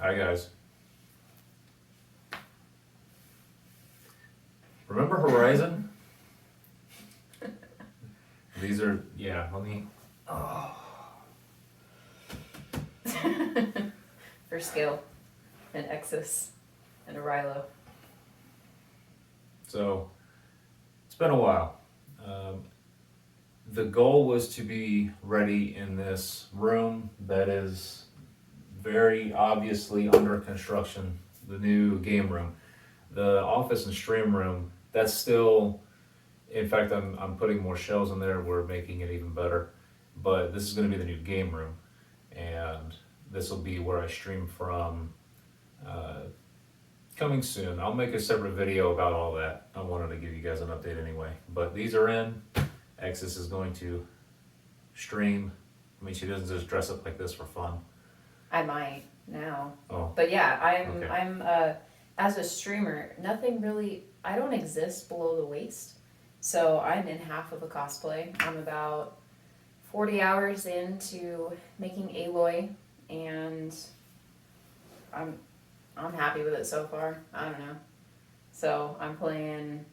Hi guys. Remember Horizon? These are, yeah, let me, For skill, and Exus, and a Riylo. so, it's been a while. The goal was to be ready in this room that is very obviously under construction, the new game room. The office and stream room, that's still, in fact, I'm putting more shelves in there, we're making it even better. But this is gonna be the new game room, and this will be where I stream from, coming soon. I'll make a separate video about all that. I wanted to give you guys an update anyway. But these are in. Exis is going to stream. I mean, she doesn't just dress up like this for fun. I might now. Oh, But yeah, Okay. I'm as a streamer, nothing really, I don't exist below the waist. So I'm in half of a cosplay. I'm about 40 hours into making Aloy, and I'm happy with it so far. I don't know. So I'm playing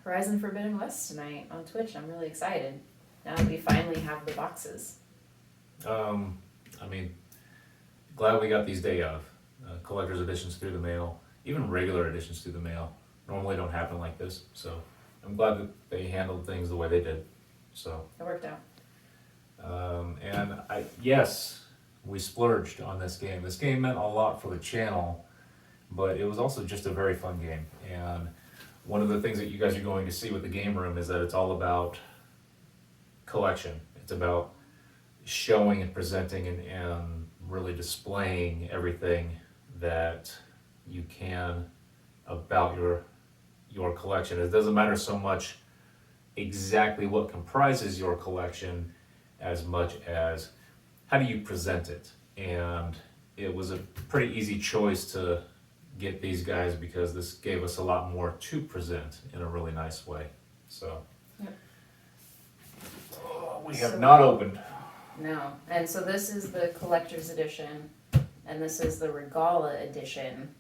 Horizon Forbidden West tonight on Twitch. I'm really excited. Now that we finally have the boxes. I mean, glad we got these day of. Collector's editions through the mail, even regular editions through the mail. Normally don't happen like this, so I'm glad that they handled things the way they did. So, It worked out. yes, we splurged on this game. This game meant a lot for the channel, but it was also just a very fun game. And one of the things that you guys are going to see with the game room is that it's all about collection. It's about showing and presenting and really displaying everything that you can about your collection. It doesn't matter so much exactly what comprises your collection as much as how do you present it. And it was a pretty easy choice to get these guys because this gave us a lot more to present in a really nice way. So Yep. we have So- not opened. No. And so this is the collector's edition, and this is the Regalla edition.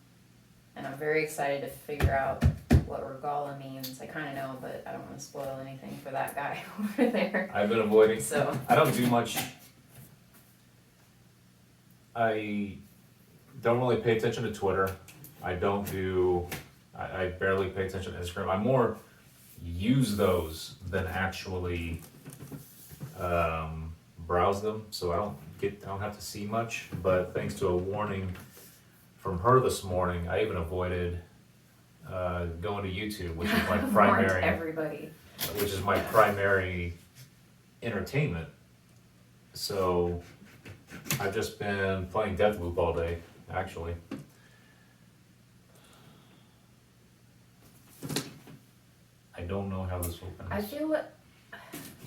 And I'm very excited to figure out what Regalla means. I kind of know, but I don't want to spoil anything for that guy over there. I've been avoiding. So, I don't do much. I don't really pay attention to Twitter. I barely pay attention to Instagram. I more use those than actually browse them, so I don't have to see much. But thanks to a warning from her this morning, I even avoided going to YouTube, which is my warned primary, everybody. which is my primary entertainment. So I've just been playing Deathloop all day, actually. I don't know how this opens. I feel what.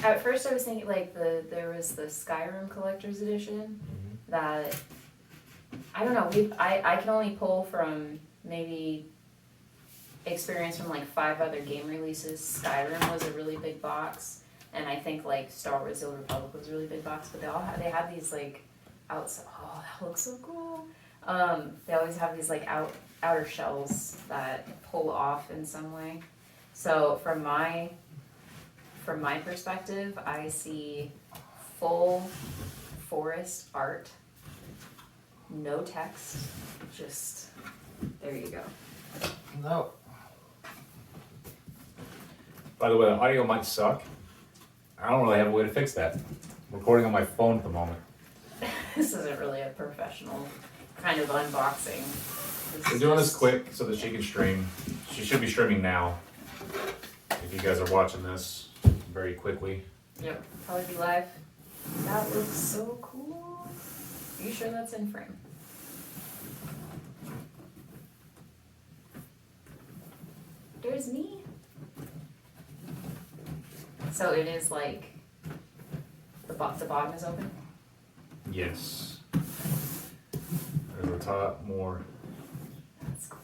At first, I was thinking like there was the Skyrim collector's edition Mhm. that I don't know. I can only pull from maybe experience from like 5 other game releases. Skyrim was a really big box, and I think like Star Wars: The Old Republic was a really big box. But they had these like outside. Oh, that looks so cool. They always have these like outer shells that pull off in some way. So from my perspective, I see full forest art, no text, just there you go. No. By the way, the audio might suck. I don't really have a way to fix that. I'm recording on my phone at the moment. This isn't really a professional kind of unboxing. We're doing this quick so that she can stream. She should be streaming now. If you guys are watching this very quickly. Yep, probably be live. That looks so cool. Are you sure that's in frame? There's me. So it is like the bottom is open. Yes. There's the top more. That's cool.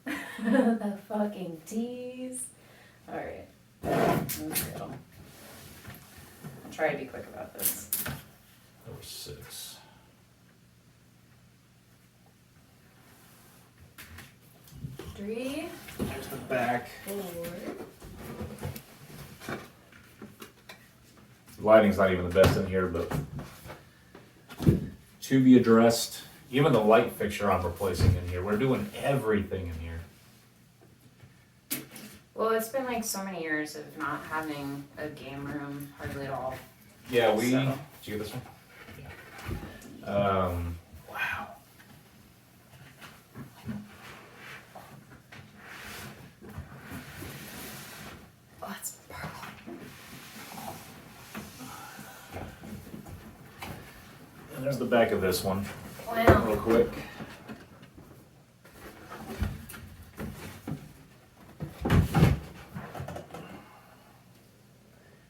The fucking tease. Alright. Let's go. try to be quick about this. There were 6. Three, There's the back. 4. Lighting's not even the best in here, but to be addressed. Even the light fixture I'm replacing in here. We're doing everything in here. Well, it's been like so many years of not having a game room hardly at all. Yeah, So- did you get this one? Yeah. Wow. Oh, it's purple. And there's the back of this one, Wow. real quick.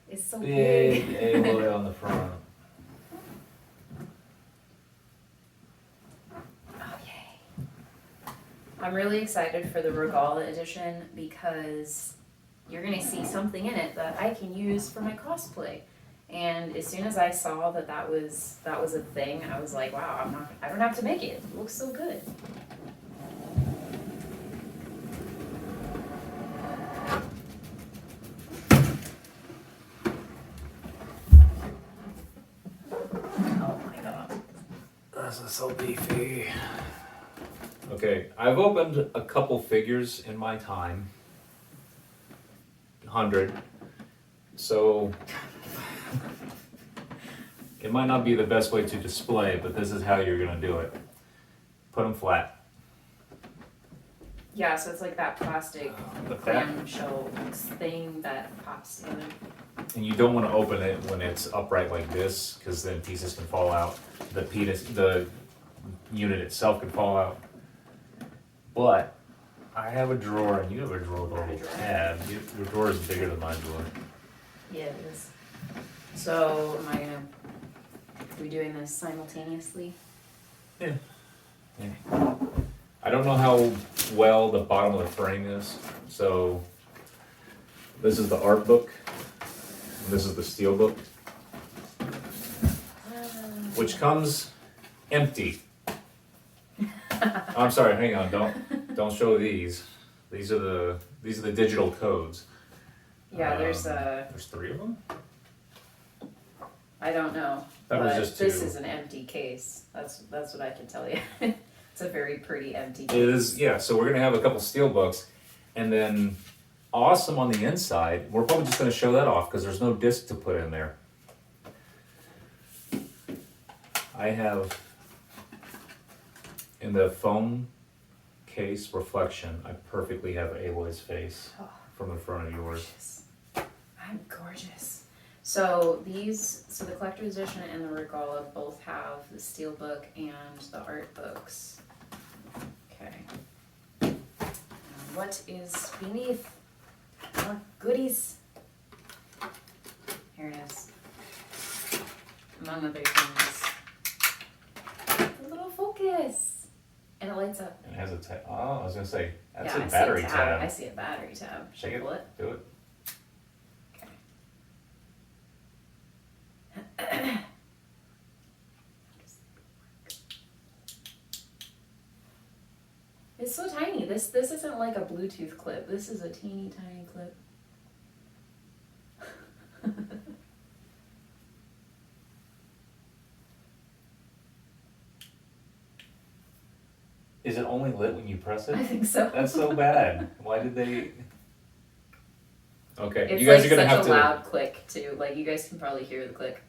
It's so Big big. Aloy on the front. Oh, yay. I'm really excited for the Regalla edition because you're gonna see something in it that I can use for my cosplay. And as soon as I saw that was a thing, I was like, wow, I don't have to make it. It looks so good. Oh my god. This is so beefy. Okay, I've opened a couple figures in my time. 100. So it might not be the best way to display, but this is how you're gonna do it. Put them flat. Yeah, so it's like that plastic The back, clamshell thing that pops together. and you don't want to open it when it's upright like this, because then pieces can fall out. The unit itself can fall out. But I have a drawer, and you have a drawer with a little tab. Your drawer is bigger than my drawer. Yeah, it is. So, are we doing this simultaneously? Yeah. I don't know how well the bottom of the frame is, so this is the art book, and this is the steel book, which comes empty. I'm sorry, hang on, don't show these. These are the digital codes. Yeah, there's There's 3 of them. I don't know. That was but just this 2. is an empty case. That's what I can tell you. It's a very pretty empty It case. is, yeah. So we're gonna have a couple steel books, and then awesome on the inside. We're probably just gonna show that off because there's no disc to put in there. I have in the foam case reflection. I perfectly have Aloy's face from the front of yours. Gorgeous. I'm gorgeous. So the collector's edition and the Regalla both have the steel book and the art books. Okay. Now, what is beneath? More goodies. Here it is. Among other things. A little focus. And it lights up. And it has a tab. Oh, I was gonna say that's Yeah, a I battery see a tab. I tab. see a battery tab. Should Shake I it. pull it? Do it. It's so tiny. This isn't like a Bluetooth clip. This is a teeny tiny clip. Is it only lit when you press I it? think so. That's so bad. Why did they? Okay, It's you guys like are gonna such have a to. loud click too. Like you guys can probably hear the click.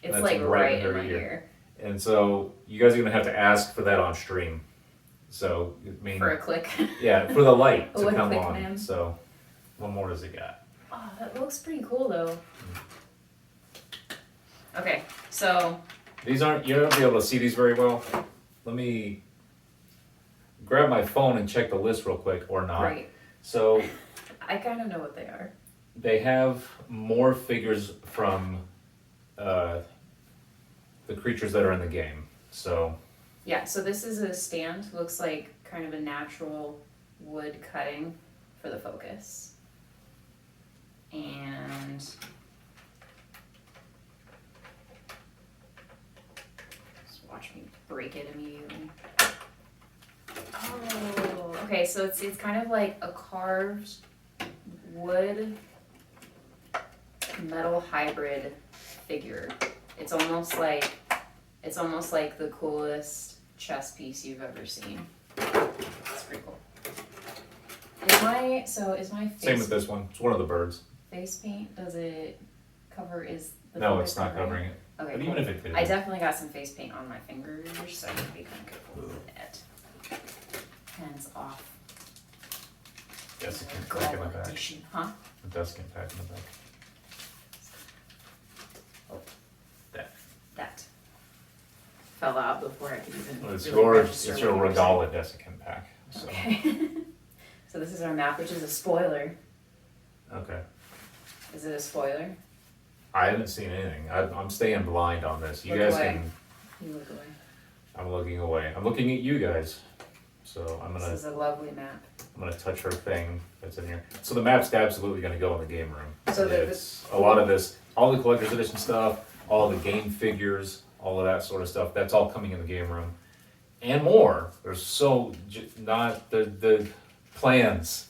It's That's like right right in in her my ear. ear. And so you guys are gonna have to ask for that on stream. So I mean, For a click. yeah, for the light A to one come click on. command. So, what more does it got? Oh, that looks pretty cool though. Okay, so These aren't. You're not gonna be able to see these very well. Let me grab my phone and check the list real quick, or not. great. So I kind of know what they are. they have more figures from the creatures that are in the game. So Yeah, so this is a stand. Looks like kind of a natural wood cutting for the focus. And watch me break it immediately. Oh, okay, so it's kind of like a carved wood metal hybrid figure. It's almost like the coolest chess piece you've ever seen. It's pretty cool. Is my Same with this one. It's one of the birds. face paint, does it cover, is the No, focus it's not covering it. Okay, But cool. even if it did, I definitely got some face paint on my fingers, so I need to be kind of careful with it. Hands off. desiccant pack in the back. Edition, huh? The desiccant pack in the back. That fell out before I could even. Well, it's really register it's your what you were saying. Regalla desiccant pack. So. Okay. So this is our map, which is a spoiler. Okay. Is it a spoiler? I haven't seen anything. I'm staying blind on this. You Look guys away. can. You look away. I'm looking away. I'm looking at you guys. So I'm This gonna is a lovely map. touch her thing that's in here. So the map's absolutely gonna go in the game room. So It's a lot of this, all the collector's edition stuff, all the game figures, all of that sort of stuff. That's all coming in the game room, and more. There's not the plans.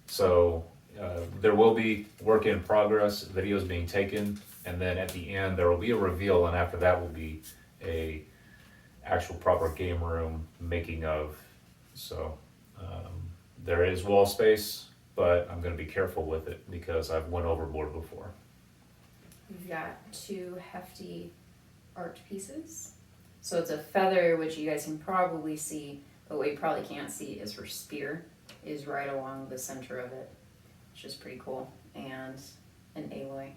So there will be work in progress, videos being taken, and then at the end there will be a reveal, and after that will be a actual proper game room making of. So there is wall space, but I'm going to be careful with it because I've went overboard before. We've got two hefty art pieces. So it's a feather, which you guys can probably see, but what you probably can't see is her spear is right along the center of it, which is pretty cool, and an alloy.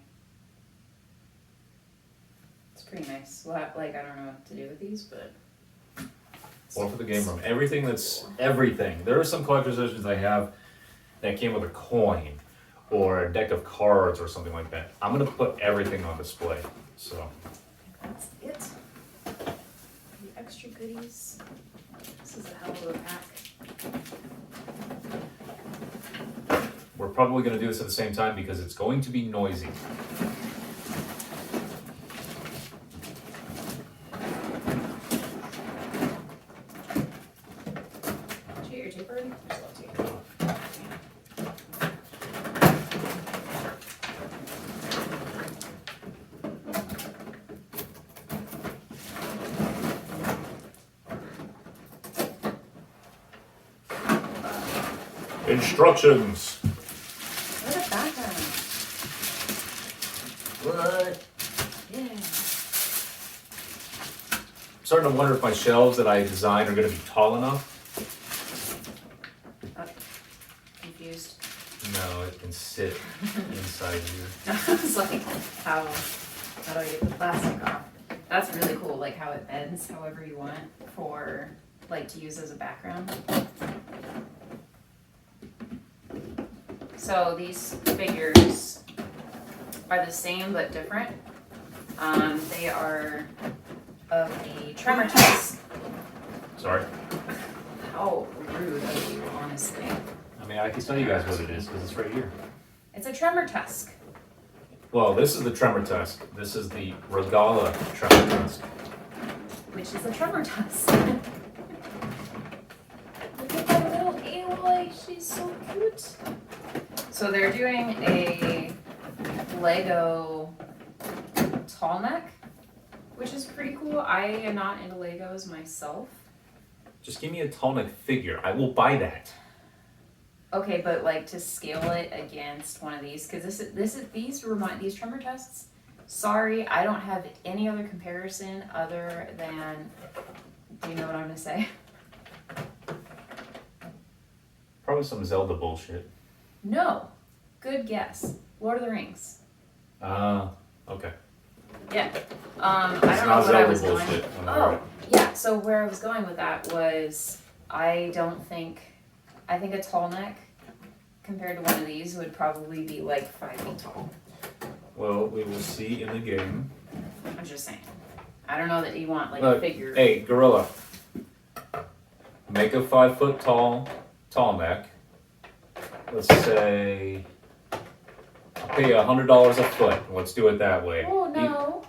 It's pretty nice. We'll have, I don't know what to do with these, but... Or for the game room. Everything. There are some collector's editions I have that came with a coin or a deck of cards or something like that. I'm going to put everything on display. So That's it. The extra goodies. This is a hell of a pack. we're probably going to do this at the same time because it's going to be noisy. Did you get your tape already? There's a lot of tape. Instructions. What a background. What? Yeah. I'm starting to wonder if my shelves that I designed are going to be tall enough. Confused. No, it can sit inside here. I was like, how do I get the plastic off? That's really cool, like how it bends however you want for, to use as a background. So these figures are the same but different. They are of the Tremor Tusk. Sorry. How rude of you, honestly. I mean, I can tell you guys what it is because it's right here. It's a Tremor Tusk. Well, this is the Tremor Tusk. This is the Regalla Tremor Tusk. Which is a Tremor Tusk. Look at that little Aloy, she's so cute. So they're doing a Lego tall neck, which is pretty cool. I am not into Legos myself. Just give me a tall neck figure. I will buy that. Okay, but to scale it against one of these, because these Tremor Tusks. Sorry, I don't have any other comparison other than. Do you know what I'm gonna say? Probably some Zelda bullshit. No. Good guess. Lord of the Rings. Okay. Yeah. I It's don't know not what I Zelda was bullshit. going. Oh, yeah. So where I was going with that was, I think a tall neck compared to one of these would probably be 5 feet tall. Well, we will see in the game. I'm just saying. I don't know that you want a Look, figure. hey, Gorilla. Make a 5 foot tall neck. Let's say I'll pay you $100 a foot. Let's do it that way. Oh no.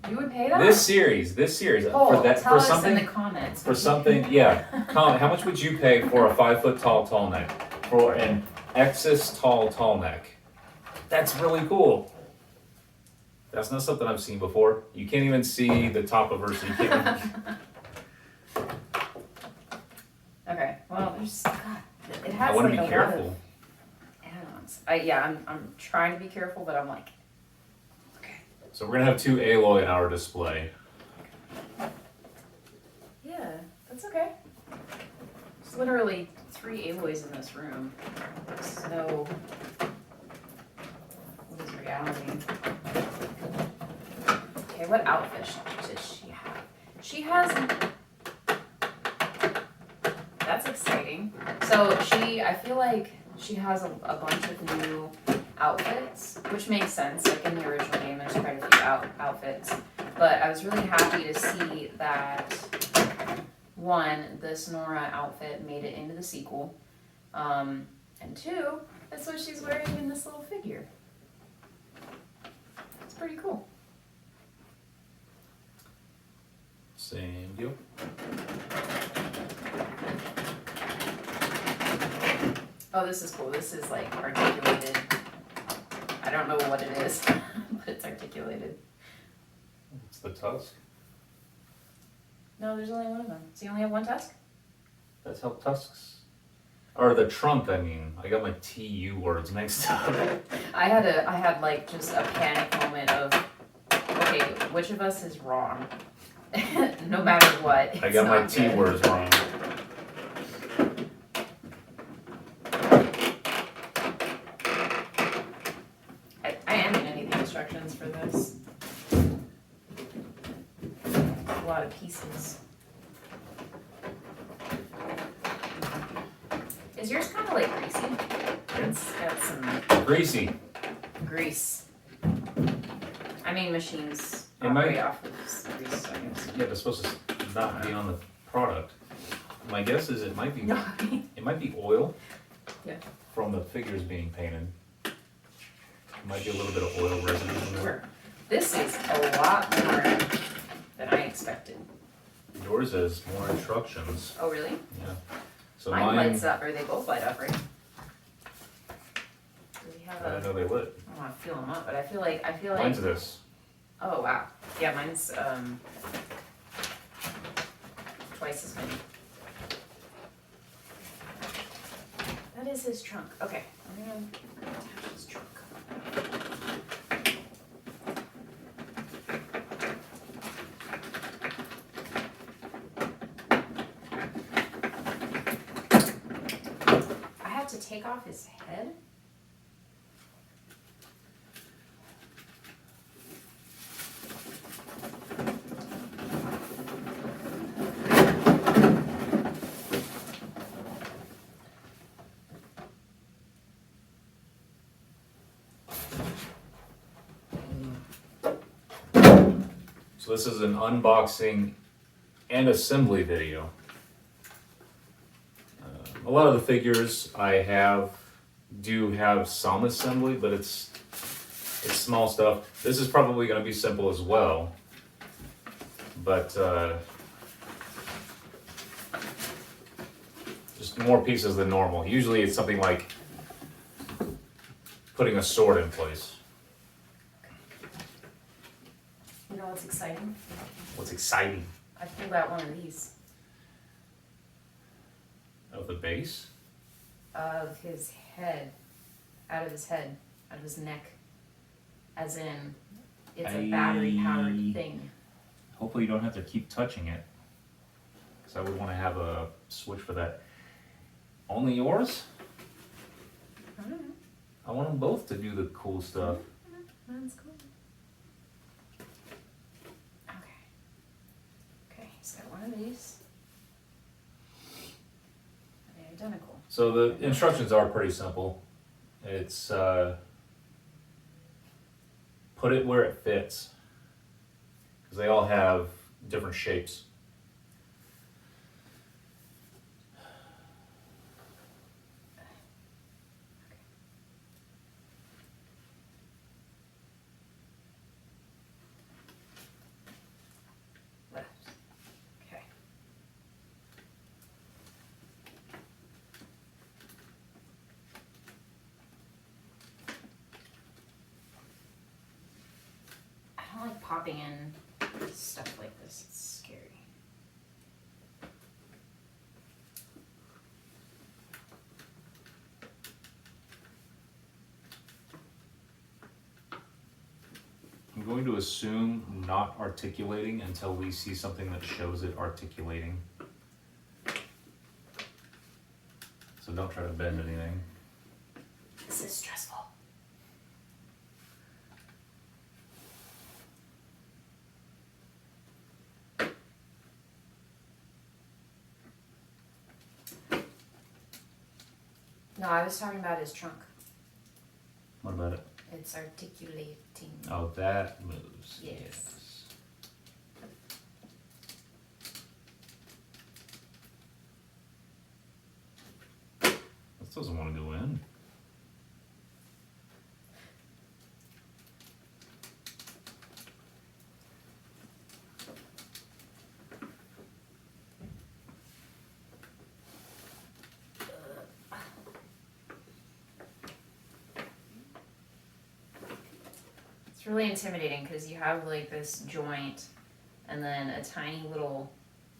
You would pay that? This series, Paul, for that, tell for us something, in the comments. for something, yeah. Colin, how much would you pay for a 5 foot tall neck? For an Exis tall neck? That's really cool. That's not something I've seen before. You can't even see the top of her, so you can't. Okay, well, there's, God, it has I want like to a be careful. lot of add-ons. I'm trying to be careful, but I'm like, okay. So we're gonna have 2 Aloy in our display. Yeah, that's okay. There's literally 3 Aloys in this room. There's no, what is reality? Okay, what outfit does she have? She has, that's exciting. So I feel like she has a bunch of new outfits, which makes sense. Like in the original game, there's quite a few outfits. But I was really happy to see that, one, this Nora outfit made it into the sequel. And 2, that's what she's wearing in this little figure. It's pretty cool. Same deal. Oh, this is cool. This is like articulated. I don't know what it is, but it's articulated. It's the tusk. No, there's only one of them. So you only have one tusk? That's how tusks. Or the trunk, I mean. I got my TU words mixed up. I had like just a panic moment of, okay, which of us is wrong? No matter what. I got my T words wrong. I am gonna need the instructions for this. A lot of pieces. Is yours kind of like greasy? It's got some Greasy. grease. I mean, machines It might- operate off of grease, I guess. Yeah, it's supposed to not be on the product. My guess is it might be No, oil. Yeah. From the figures being painted. It might be a little bit of oil residue in there. sure. This is a lot more than I expected. Yours has more instructions. Oh, really? Yeah. So Mine mine, lights up, or they both light up, right? Do we have I didn't a? know they lit. I don't want to feel them up, but I feel like. Mine's this. Oh wow. Yeah, mine's twice as many. That is his trunk. Okay, I'm gonna attach his trunk. I have to take off his head. So this is an unboxing and assembly video. A lot of the figures I do have some assembly, but it's small stuff. This is probably going to be simple as well, but just more pieces than normal. Usually it's something like putting a sword in place. You know what's exciting? What's exciting? I pulled out one of these Of the base? of his head, out of his head, out of his neck, as in it's a battery powered thing. Hopefully you don't have to keep touching it, because I would want to have a switch for that. Only yours? I don't know. I want them both to do the cool stuff. Mine's cool. Okay. Okay, he's got one of these. They're identical. So the instructions are pretty simple. It's put it where it fits, because they all have different shapes. dropping in stuff like this. It's scary. I'm going to assume not articulating until we see something that shows it articulating. So don't try to bend anything. This is stressful. No, I was talking about his trunk. What about it? It's articulating. Oh, that moves. Yes. This doesn't want to go in. It's really intimidating because you have like this joint and then a tiny little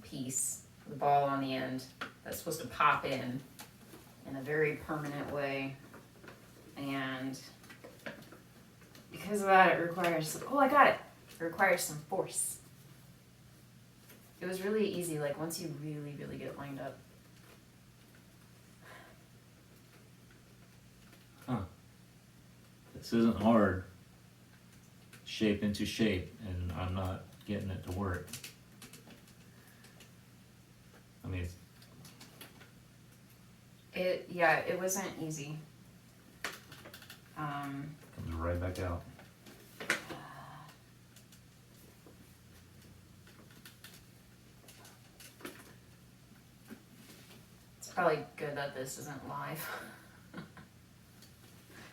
piece, the ball on the end, that's supposed to pop in a very permanent way. And because of that, it requires, oh, I got it. It requires some force. It was really easy, like once you really, really get it lined up. Huh. This isn't hard. Shape into shape, and I'm not getting it to work. I mean, It wasn't easy. comes right back out. It's probably good that this isn't live.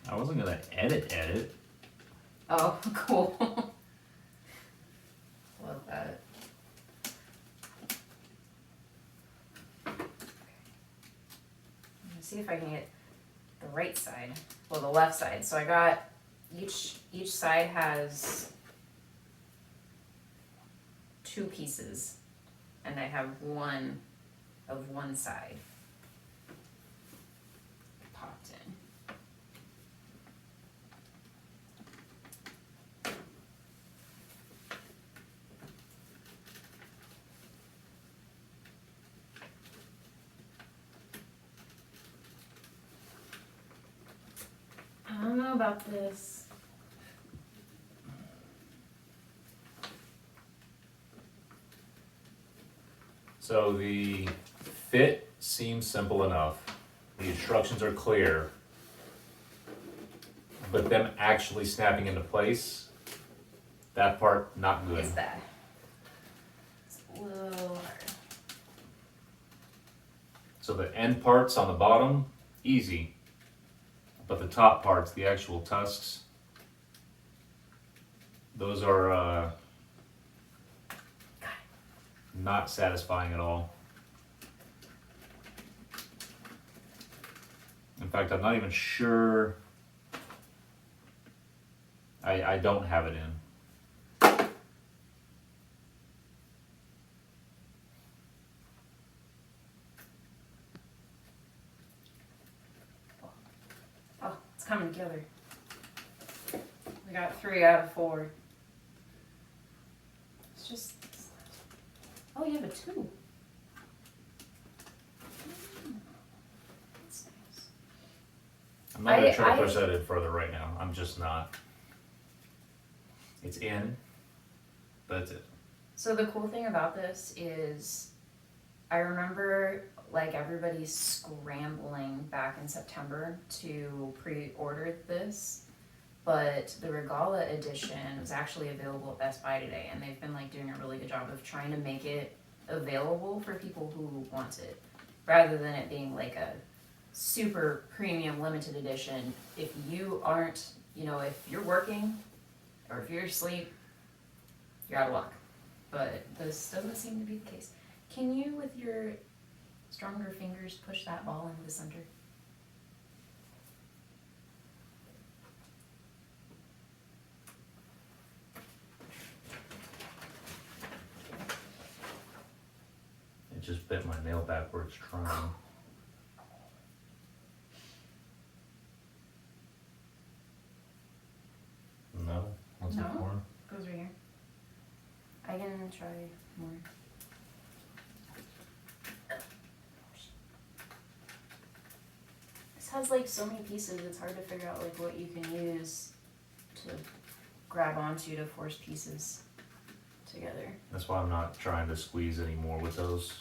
I wasn't gonna edit. Oh, cool. Love that. Let's see if I can get the right side, well, the left side. So I got each side has 2 pieces, and I have one of one side popped in. I don't know about this. So the fit seems simple enough. The instructions are clear. But them actually snapping into place, that part, not good. Is that? It's a little hard. So the end parts on the bottom, easy. But the top parts, the actual tusks, those are not satisfying at all. In fact, I'm not even sure. I don't have it in. Oh, it's coming together. We got 3 out of 4. It's just. Oh, you have a 2. That's nice. I'm not going to try to I- push that in further right now. I'm just not. It's in, but that's it. So the cool thing about this is I remember like everybody scrambling back in September to pre-order this, but the Regalla edition was actually available at Best Buy today, and they've been like doing a really good job of trying to make it available for people who want it, rather than it being like a super premium limited edition. If you aren't, if you're working or if you're asleep, you're out of luck. But this doesn't seem to be the case. Can you, with your stronger fingers, push that ball into the center? just bent my nail backwards trying. No? What's it No. for? Goes right here. I can try more. This has like so many pieces, it's hard to figure out like what you can use to grab onto to force pieces together. That's why I'm not trying to squeeze anymore with those.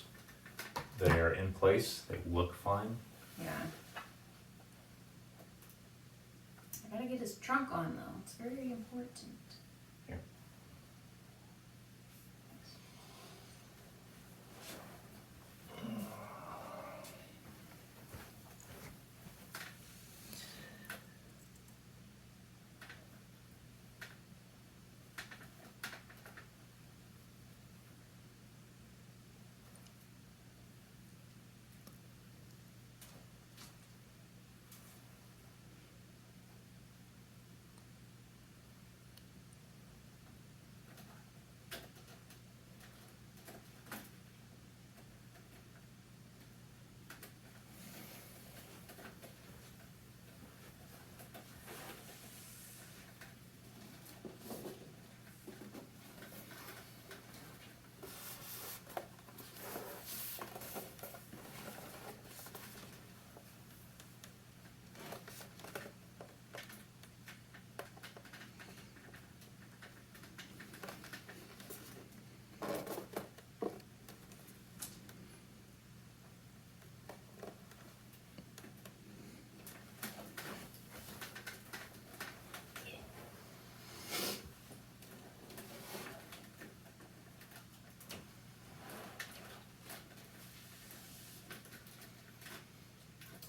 They are in place, they look fine. Yeah. I gotta get his trunk on though, it's very important. Here.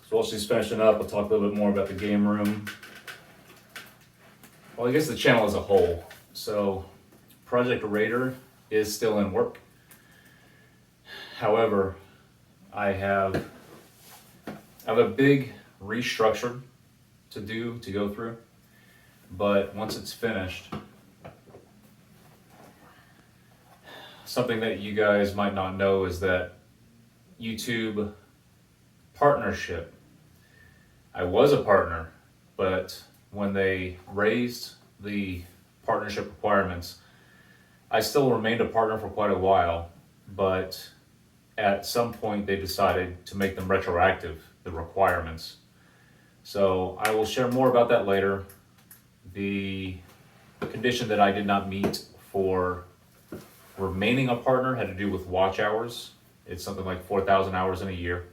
So while she's finishing up, I'll talk a little bit more about the game room. Well, I guess the channel as a whole. So Project Raider is still in work. However, I have a big restructure to go through. But once it's finished, something that you guys might not know is that YouTube partnership. I was a partner, but when they raised the partnership requirements, I still remained a partner for quite a while, but at some point they decided to make them retroactive, the requirements. So I will share more about that later. The condition that I did not meet for remaining a partner had to do with watch hours. It's something like 4,000 hours in a year.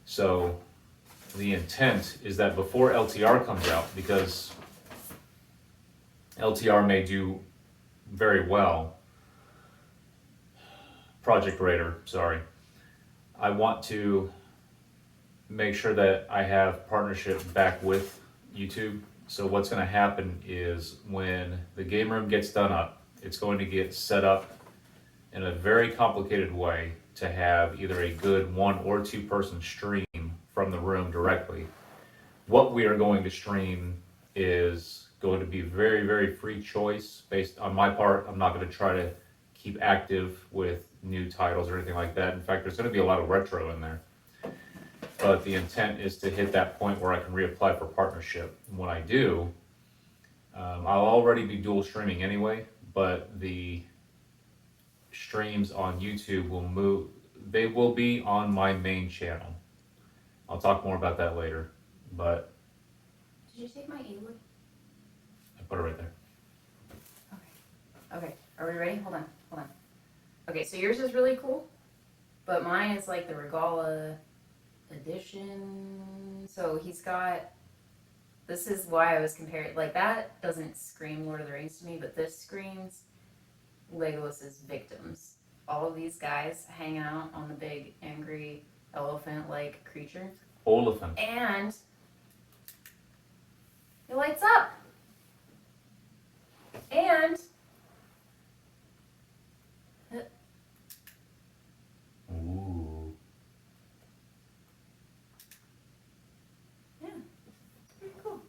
So the intent is that before LTR comes out, because LTR may do very well, Project Raider, sorry, I want to make sure that I have partnership back with YouTube. So what's going to happen is when the game room gets done up, it's going to get set up in a very complicated way to have either a good 1 or 2 person stream from the room directly. What we are going to stream is going to be very, very free choice based on my part. I'm not going to try to keep active with new titles or anything like that. In fact, there's going to be a lot of retro in there. But the intent is to hit that point where I can reapply for partnership. And when I do, I'll already be dual streaming anyway, but the streams on YouTube will move, they will be on my main channel. I'll talk more about that later, but Did you take my e-wood? I put it right there. Okay, are we ready? Hold on. Okay, so yours is really cool, but mine is like the Regalla edition. So he's got, this is why I was comparing, like that doesn't scream Lord of the Rings to me, but this screams Legolas's victims. All of these guys hanging out on the big angry elephant-like creature. Oliphant. And it lights up. And Ooh. yeah, pretty cool.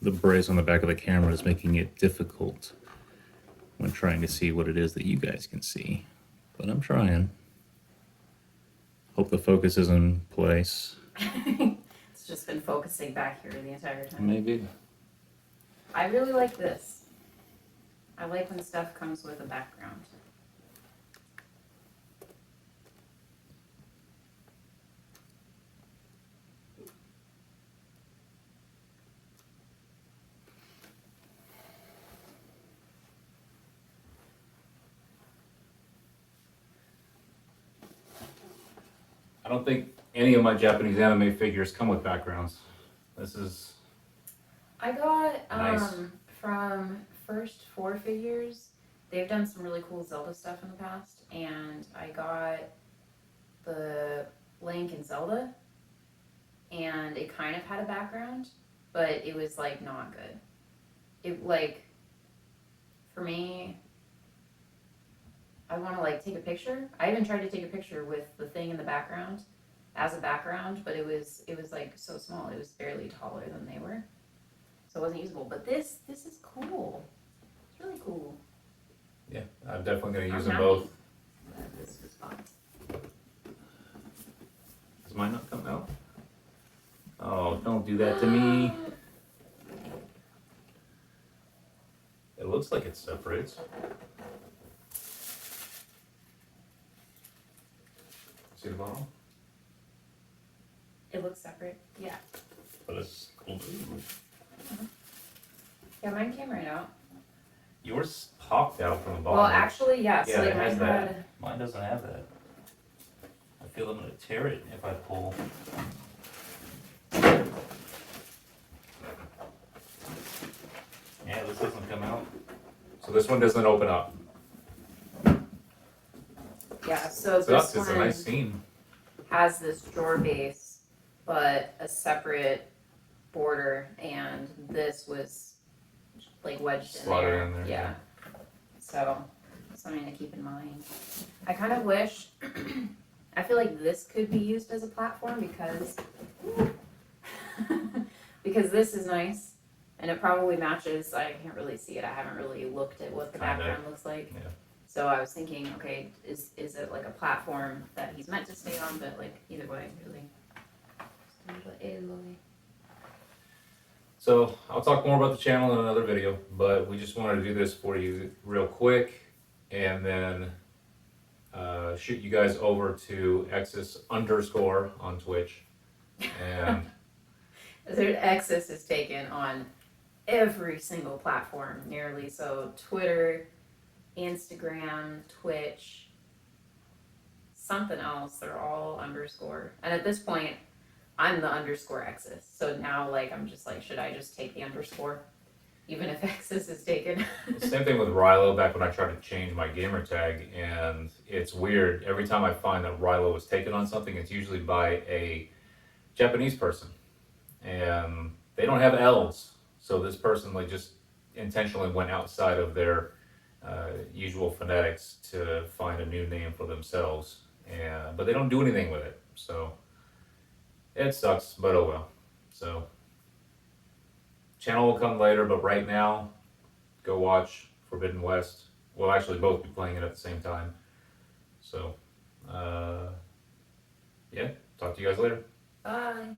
the brace on the back of the camera is making it difficult when trying to see what it is that you guys can see. But I'm trying. Hope the focus is in place. It's just been focusing back here the entire time. Maybe. I really like this. I like when stuff comes with a background. I don't think any of my Japanese anime figures come with backgrounds. This is I got Nice. from First Four Figures. They've done some really cool Zelda stuff in the past, and I got the Link and Zelda, and it kind of had a background, but it was like not good. It like for me, I want to like take a picture. I even tried to take a picture with the thing in the background as a background, but it was like so small. It was barely taller than they were, so it wasn't usable. But this is cool. It's really cool. Yeah, I'm definitely gonna use I'm them happy both. that this was fun. Does mine not come out? Oh, don't do that to me. It looks like it separates. See the bottom? It looks separate. Yeah. But it's cool. Yeah, mine came right out. Yours popped out from the bottom. Well, actually, yeah. So yeah, like it has mine that. had. Mine doesn't have that. I feel I'm gonna tear it if I pull. Yeah, this doesn't come out. So this one doesn't open up. Yeah. So Sucks, this it's a one nice seam. has this drawer base, but a separate border, and this was like wedged in Slotted there. in there, Yeah. So something to keep in mind. I kind of wish. I feel like this could be used as a platform because because this is nice and it probably matches. I can't really see it. I haven't really looked at what the Kinda. background looks like. Yeah. So I was thinking, okay, is it like a platform that he's meant to stay on? But like either way, really. So I'll talk more about the channel in another video, but we just wanted to do this for you real quick, and then shoot you guys over to Xs_ on Twitch, and Xs is taken on every single platform nearly. So Twitter, Instagram, Twitch, something else. They're all underscore. And at this point, I'm the underscore Xs. So now, like, I'm just like, should I just take the underscore, even if Xs is taken? same thing with Riylo. Back when I tried to change my gamer tag, and it's weird. Every time I find that Riylo was taken on something, it's usually by a Japanese person, and they don't have L's. So this person like just intentionally went outside of their usual phonetics to find a new name for themselves, and but they don't do anything with it. So it sucks, but oh well. So channel will come later, but right now, go watch Forbidden West. We'll actually both be playing it at the same time. So, yeah, talk to you guys later. Bye.